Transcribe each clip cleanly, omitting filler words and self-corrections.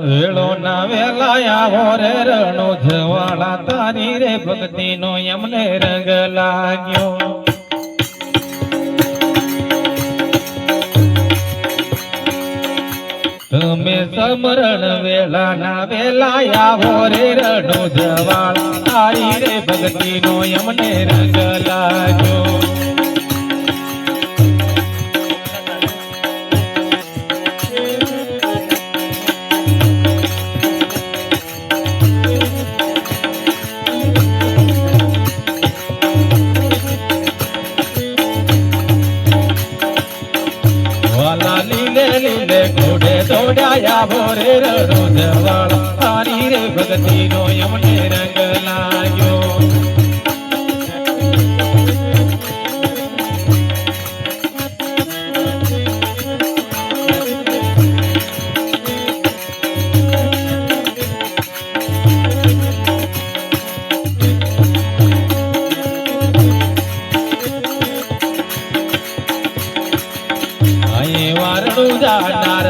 વેળો ના વેલાયા હોરે રણો જવાળા તારી રે ભક્તિ નો એમને રંગ લાગ્યો તમે સમરણ વેલા ના વેલાયા હોરે રણો જવાળા તારી રે ભક્તિ નો એમને રંગ લાગ્યો લીલે ઘોડે દોડાયા ભોરે રણો જવાળા તારી રે ભક્તિ નો એમને રંગ લાગ્યો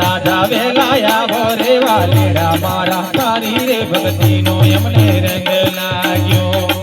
રાજા વેલાયા ભોરે વાલેડા મારા તારી રે ભક્તિ નો એમને રંગ લાગ્યો